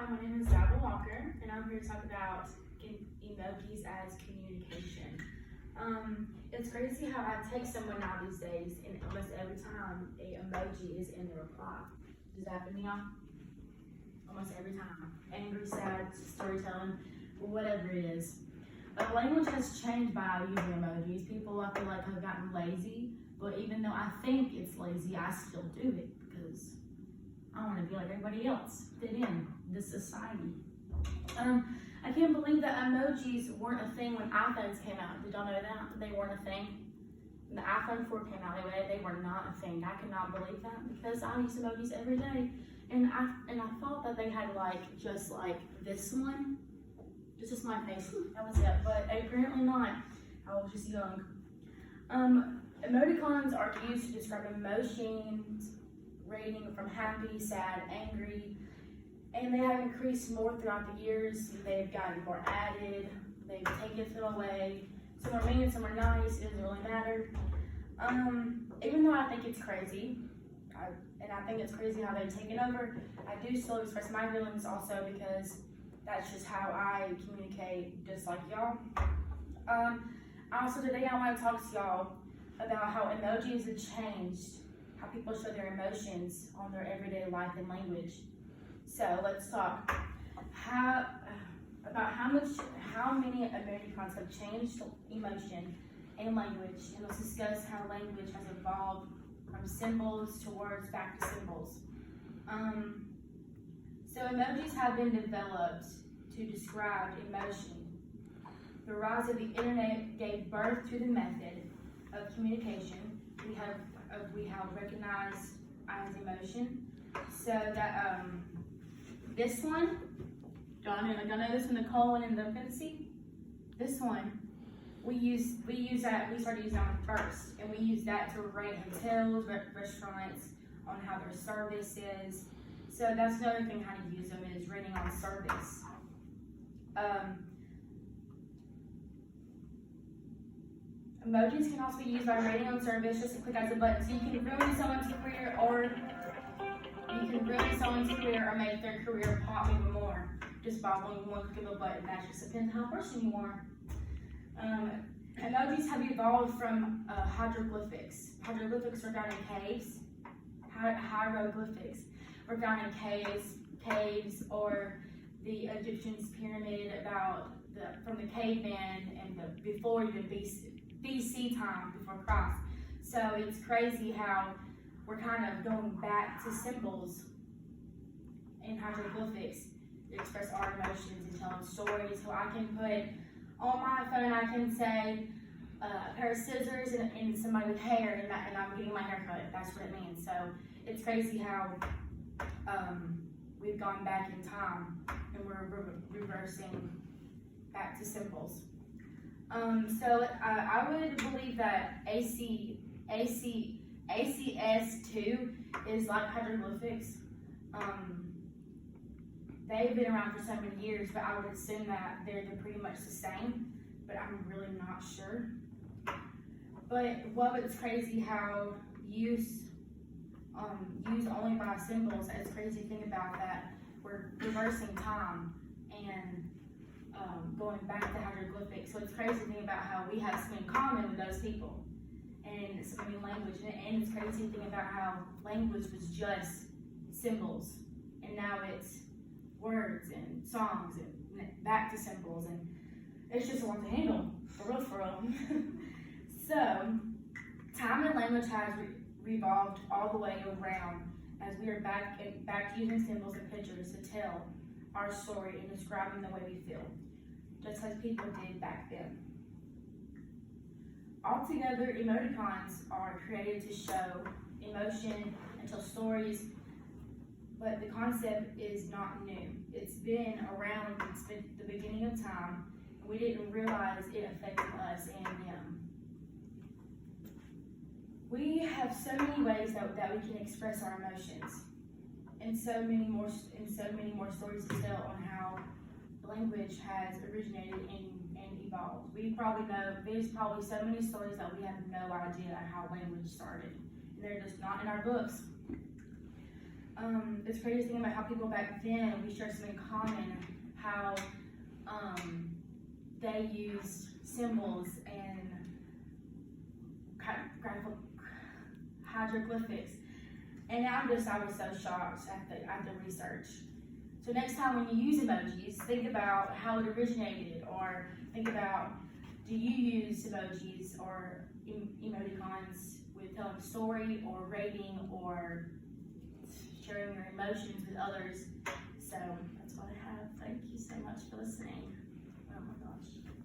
my name is Dabble Walker, and I'm here to talk about emojis as communication. It's crazy how I text someone now these days, and almost every time a emoji is in the reply. Does that happen to y'all? Almost every time. Angry, sad, storytelling, whatever it is. But language has changed by using emojis. People, I feel like, have gotten lazy, but even though I think it's lazy, I still do it because I want to be like everybody else, fit in this society. I can't believe that emojis weren't a thing when iPhones came out. Did y'all know that? They weren't a thing. When the iPhone 4 came out, they were not a thing. I could not believe that because I use emojis every day. And I thought that they had just like this one. It's just my face. That was it. But apparently not. I was just young. Emoticons are used to describe emotions ranging from happy, sad, angry, and they have increased more throughout the years. They've gotten more added, they've taken some away. Some are mean, some are nice, it doesn't really matter. Even though I think it's crazy, and I think it's crazy how they've taken over, I do still express my feelings also because that's just how I communicate, just like y'all. Also today I want to talk to y'all about how emojis have changed how people show their emotions on their everyday life and language. So let's talk about how many emoticons have changed emotion and language, and let's discuss how language has evolved from symbols to words back to symbols. So emojis have been developed to describe emotion. The rise of the internet gave birth to the method of communication we have recognized as emotion. So that this one, y'all know this one, the colon and the infinity. This one, we started using that one first, and we use that to rate hotels, restaurants, on how their service is. So that's another thing how to use them is rating on service. Emojis can also be used by rating on service, just to click as a button. So you can ruin someone's career, or make their career pop even more just by one click of a button. That just depends on how person you are. Emojis have evolved from hieroglyphics. Hieroglyphics were found in caves. Hieroglyphics were found in caves, or the Egyptians' pyramid from the caveman and before even BC time, before Christ. So it's crazy how we're kind of going back to symbols in hieroglyphics to express our emotions and telling stories. So I can put on my phone, I can say a pair of scissors and somebody with hair, and I'm getting my hair cut. That's what it means. So it's crazy how we've gone back in time and we're reversing back to symbols. So I would believe that ACS2 is like hieroglyphics. They've been around for so many years, but I would assume that they're pretty much the same, but I'm really not sure. But it's crazy how use only by symbols. It's crazy to think about that. We're reversing time and going back to hieroglyphics. So it's crazy to think about how we have something in common with those people and so many language. And it's crazy to think about how language was just symbols, and now it's words and songs and back to symbols, and it's just a lot to handle, for real. So time and language has revolved all the way around as we are back to using symbols and pictures to tell our story and describing the way we feel, just as people did back then. Altogether, emoticons are created to show emotion and tell stories, but the concept is not new. It's been around since the beginning of time, and we didn't realize it affected us and them. We have so many ways that we can express our emotions, and so many more stories to tell on how language has originated and evolved. There's probably so many stories that we have no idea how language started, and they're just not in our books. it's crazy thinking about how people back then, we share something in common, how they used symbols and graphic hieroglyphics. And I was so shocked at the research. So next time when you use emojis, think about how it originated, or think about, do you use emojis or emoticons with telling a story or rating or sharing your emotions with others? So that's what I have. Thank you so much for listening. Oh my gosh.